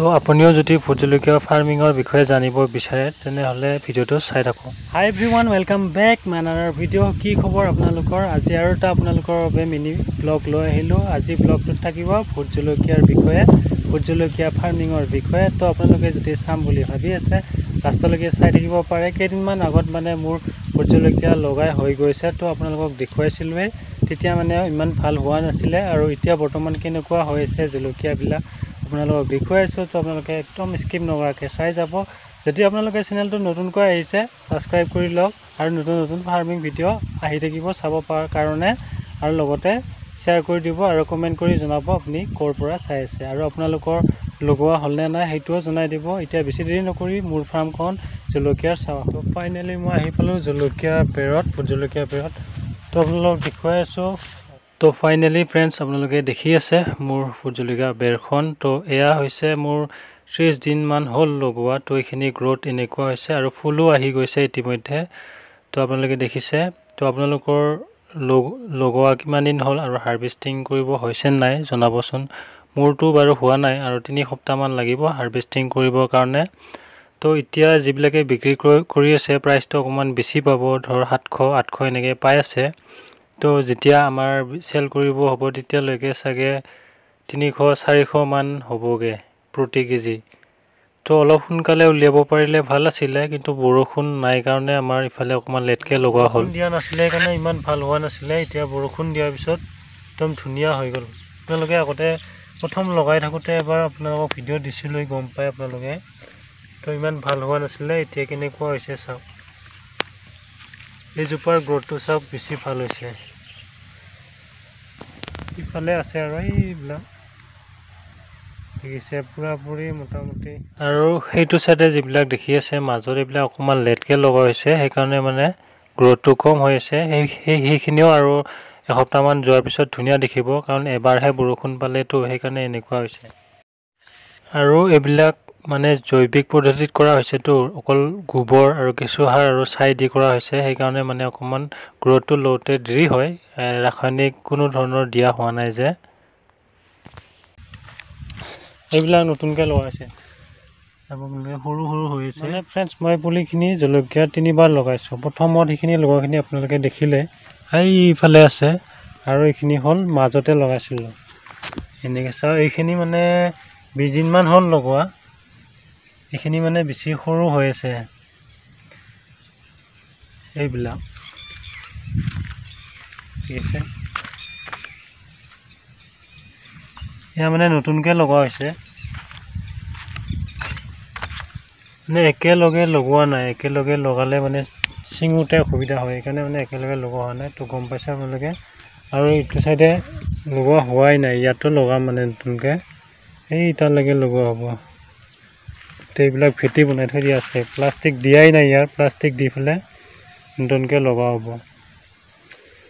তো আপুনিও যদি ভোট জলকীয়া ফাৰ্মিঙৰ বিষয়ে জানিব বিচাৰে তেনেহ'লে ভিডিঅ'টো চাই থাকক। হাই এভৰিৱান, ৱেলকাম বেক মানাৰৰ ভিডিঅ'। কি খবৰ আপোনালোকৰ? আজি আৰু এটা আপোনালোকৰ বাবে মিনি ব্লগ লৈ আহিলোঁ। আজি ব্লগটোত থাকিব ভোট জলকীয়াৰ বিষয়ে, ভোট জলকীয়া ফাৰ্মিঙৰ বিষয়ে। তো আপোনালোকে যদি চাম বুলি ভাবি আছে লাষ্টলৈকে চাই থাকিব পাৰে। কেইদিনমান আগত মানে মোৰ ভোট জলকীয়া লগাই হৈ গৈছে, তো আপোনালোকক দেখুৱাইছিলোঁৱেই। তেতিয়া মানে ইমান ভাল হোৱা নাছিলে, আৰু এতিয়া বৰ্তমান কেনেকুৱা হৈ আছে জলকীয়াবিলাক আপোনালোকক দেখুৱাইছোঁ। তো আপোনালোকে একদম স্কিপ নকৰাকৈ চাই যাব। যদি আপোনালোকে চেনেলটো নতুনকৈ আহিছে ছাবস্ক্ৰাইব কৰি লওক, আৰু নতুন নতুন ফাৰ্মিং ভিডিঅ' আহি থাকিব চাব পাৰ কাৰণে, আৰু লগতে শ্বেয়াৰ কৰি দিব আৰু কমেণ্ট কৰি জনাব আপুনি ক'ৰ পৰা চাই আছে, আৰু আপোনালোকৰ লগোৱা হ'লনে নাই সেইটোও জনাই দিব। এতিয়া বেছি দেৰি নকৰি মোৰ ফাৰ্মখন জলকীয়াৰ চাওঁ। তো ফাইনেলি মই আহি পালোঁ জলকীয়া বেৰত, ভোট জলকীয়া বেৰত। তো আপোনালোকক দেখুৱাই আছোঁ। তো ফাইনেলি ফ্ৰেণ্ডছ, আপোনালোকে দেখি আছে মোৰ ভোট জলকীয়া বেৰখন। তো এয়া হৈছে মোৰ 30 দিনমান হ'ল লগোৱা। তো এইখিনি গ্ৰ'থ এনেকুৱা হৈছে, আৰু ফুলো আহি গৈছে ইতিমধ্যে। তো আপোনালোকে দেখিছে। তো আপোনালোকৰ লগোৱা কিমান দিন হ'ল আৰু হাৰ্ভেষ্টিং কৰিব হৈছে নাই জনাবচোন। মোৰতো বাৰু হোৱা নাই, আৰু 3 সপ্তাহমান লাগিব হাৰ্ভেষ্টিং কৰিবৰ কাৰণে। তো এতিয়া যিবিলাকে বিক্ৰী কৰি আছে প্ৰাইচটো অকণমান বেছি পাব, ধৰ 700-800 এনেকৈ পাই আছে। তো যেতিয়া আমাৰ চেল কৰিব হ'ব তেতিয়ালৈকে চাগে 300-400 মান হ'বগৈ প্ৰতি কেজি। তো অলপ সোনকালে উলিয়াব পাৰিলে ভাল আছিলে, কিন্তু বৰষুণ নাই কাৰণে আমাৰ ইফালে অকণমান লেটকৈ লগোৱা হ'ল। দিয়া নাছিলে কাৰণে ইমান ভাল হোৱা নাছিলে। এতিয়া বৰষুণ দিয়াৰ পিছত একদম ধুনীয়া হৈ গ'ল। আপোনালোকে আগতে প্ৰথম লগাই থাকোঁতে এবাৰ আপোনালোকক ভিডিঅ' দিছিলোঁ, গম পায় আপোনালোকে। তো ইমান ভাল হোৱা নাছিলে, এতিয়া কেনেকুৱা হৈছে চাওক। এইজোপাৰ গ্ৰ'থটো চাওক, বেছি ভাল হৈছে। ইফালে আছে আৰু এইবিলাক দেখিছে পূৰাপূৰি মোটামুটি। আৰু সেইটো চাইডে যিবিলাক দেখি আছে মাজত এইবিলাক অকণমান লেটকৈ লগা হৈছে, সেইকাৰণে মানে গ্ৰ'থটো কম হৈ আছে। সেইখিনিও আৰু এসপ্তাহমান যোৱাৰ পিছত ধুনীয়া দেখিব, কাৰণ এবাৰহে বৰষুণ পালেতো, সেইকাৰণে এনেকুৱা হৈছে। আৰু এইবিলাক মানে জৈৱিক পদ্ধতিত কৰা হৈছেতো, অকল গোবৰ আৰু কেঁচুসাৰ আৰু ছাই দি কৰা হৈছে। সেইকাৰণে মানে অকণমান গ্ৰ'থটো লওঁতে দেৰি হয়, ৰাসায়নিক কোনো ধৰণৰ দিয়া হোৱা নাই যে। এইবিলাক নতুনকৈ লগাইছে, চাব গ'লে সৰু সৰু হৈ আছে। মানে ফ্ৰেণ্ডছ, মই পুলিখিনি জলকীয়া 3বাৰ লগাইছোঁ। প্ৰথমত সেইখিনি লগোৱাখিনি আপোনালোকে দেখিলে, এইফালে আছে, আৰু এইখিনি হ'ল মাজতে লগাইছিলোঁ এনেকৈ। চাওঁ এইখিনি মানে 20 দিনমান হ'ল লগোৱা। এইখিনি মানে বেছি সৰু হৈ আছে এইবিলাক, ঠিক আছে। এয়া মানে নতুনকৈ লগোৱা হৈছে, মানে একেলগে লগোৱা নাই। একেলগে লগালে মানে ছিঙোতে অসুবিধা হয়, সেইকাৰণে মানে একেলগে লগোৱা হোৱা নাই। তো গম পাইছে আপোনালোকে। আৰু এইটো চাইডে লগোৱা হোৱাই নাই, ইয়াতো লগাম মানে নতুনকৈ, এই তালৈকে লগোৱা হ'ব। তো এইবিলাক ভেটি বনাই থৈ দিয়া আছে, প্লাষ্টিক দিয়াই নাই ইয়াৰ, প্লাষ্টিক দি পেলাই নতুনকৈ লগোৱা হ'ব।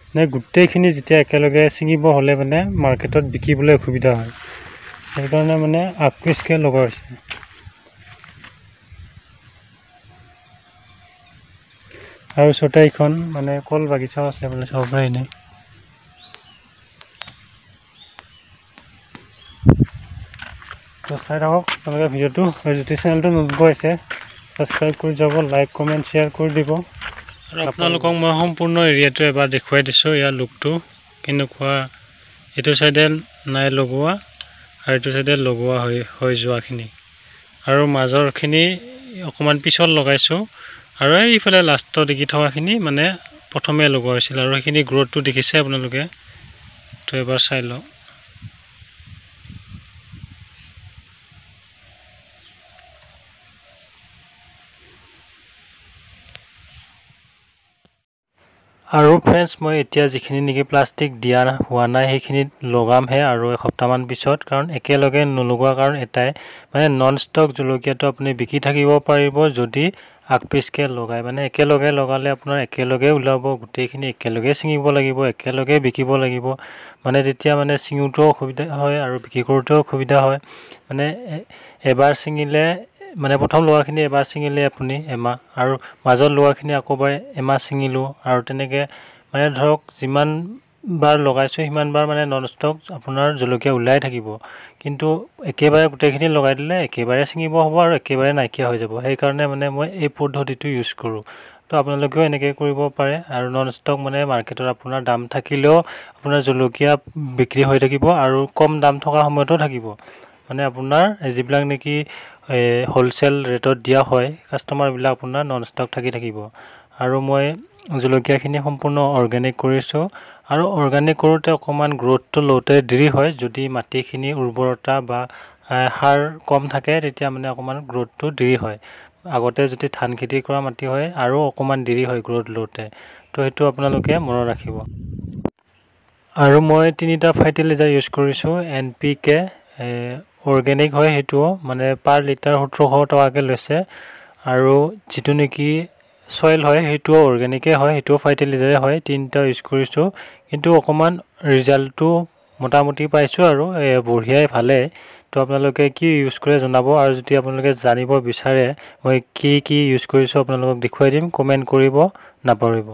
মানে গোটেইখিনি যেতিয়া একেলগে ছিঙিব হ'লে মানে মাৰ্কেটত বিকিবলৈ অসুবিধা হয়, সেইকাৰণে মানে আগপিছকৈ লগোৱা হৈছে। আৰু ওচৰতে এইখন মানে কল বাগিচাও আছে, মানে চাব পাৰে এনেই। তো চাই থাকক আপোনালোকে ভিডিঅ'টো, আৰু যদি চেনেলটো নতুনকৈ আছে ছাবস্ক্ৰাইব কৰি যাব, লাইক কমেণ্ট শ্বেয়াৰ কৰি দিব। আৰু আপোনালোকক মই সম্পূৰ্ণ এৰিয়াটো এবাৰ দেখুৱাই দিছোঁ, ইয়াৰ লুকটো কেনেকুৱা। এইটো চাইডে নাই লগোৱা, আৰু এইটো চাইডে লগোৱা হৈ যোৱাখিনি, আৰু মাজৰখিনি অকণমান পিছত লগাইছোঁ। আৰু এইফালে লাষ্টত দেখি থকাখিনি মানে প্ৰথমে লগোৱা হৈছিল, আৰু সেইখিনি গ্ৰ'থটো দেখিছে আপোনালোকে। তো এবাৰ চাই লওক। আৰু ফ্ৰেণ্ডছ, মই এতিয়া যিখিনি নেকি প্লাষ্টিক দিয়া হোৱা নাই সেইখিনিত লগামহে আৰু এসপ্তাহমান পিছত, কাৰণ একেলগে নলগোৱাৰ কাৰণ এটাই, মানে নন ষ্টক জলকীয়াটো আপুনি বিকি থাকিব পাৰিব যদি আগপিছকৈ লগায়। মানে একেলগে লগালে আপোনাৰ একেলগে ওলাব, গোটেইখিনি একেলগে ছিঙিব লাগিব, একেলগে বিকিব লাগিব। মানে তেতিয়া মানে ছিঙোতেও অসুবিধা হয় আৰু বিক্ৰী কৰোঁতেও অসুবিধা হয়। মানে এবাৰ ছিঙিলে, মানে প্ৰথম লোৱাখিনি এবাৰ ছিঙিলে আপুনি এমাহ, আৰু মাজত লোৱাখিনি আকৌ এবাৰ এমাহ ছিঙিলোঁ, আৰু তেনেকৈ মানে ধৰক যিমান বাৰ লগাইছোঁ সিমানবাৰ মানে নন ষ্টপ আপোনাৰ জলকীয়া ওলাই থাকিব। কিন্তু একেবাৰে গোটেইখিনি লগাই দিলে একেবাৰে ছিঙিব হ'ব আৰু একেবাৰে নাইকিয়া হৈ যাব। সেইকাৰণে মানে মই এই পদ্ধতিটো ইউজ কৰোঁ। তো আপোনালোকেও এনেকৈ কৰিব পাৰে। আৰু নন ষ্টপ মানে মাৰ্কেটত আপোনাৰ দাম থাকিলেও আপোনাৰ জলকীয়া বিক্ৰী হৈ থাকিব আৰু কম দাম থকা সময়তো থাকিব। মানে আপোনাৰ যিবিলাক নেকি হ'লচেল ৰেটত দিয়া হয় কাষ্টমাৰবিলাক আপোনাৰ নন ষ্টপ থাকি থাকিব। আৰু মই জলকীয়াখিনি সম্পূৰ্ণ অৰ্গেনিক কৰিছোঁ। আৰু অৰ্গেনিক কৰোঁতে অকণমান গ্ৰ'থটো লওঁতে দেৰি হয়। যদি মাটিখিনি উৰ্বৰতা বা সাৰ কম থাকে তেতিয়া মানে অকণমান গ্ৰ'থটো দেৰি হয়। আগতে যদি ধান খেতি কৰা মাটি হয় আৰু অকণমান দেৰি হয় গ্ৰ'থ লওঁতে। তো সেইটো আপোনালোকে মনত ৰাখিব। আৰু মই 3টা ফাৰ্টিলাইজাৰ ইউজ কৰিছোঁ। NPK অৰ্গেনিক হয় সেইটোও মানে পাৰ লিটাৰ 1700 টকাকৈ লৈছে। আৰু যিটো নেকি চইল হয় সেইটোও অৰ্গেনিকেই হয়, সেইটোও ফাৰ্টিলাইজাৰে হয়। 3টা ইউজ কৰিছোঁ। কিন্তু অকণমান ৰিজাল্টটো মোটামুটি পাইছোঁ আৰু বঢ়িয়াই ভালেই। তো আপোনালোকে কি ইউজ কৰে জনাব। আৰু যদি আপোনালোকে জানিব বিচাৰে মই কি ইউজ কৰিছোঁ আপোনালোকক দেখুৱাই দিম, কমেণ্ট কৰিব নাপাহৰিব।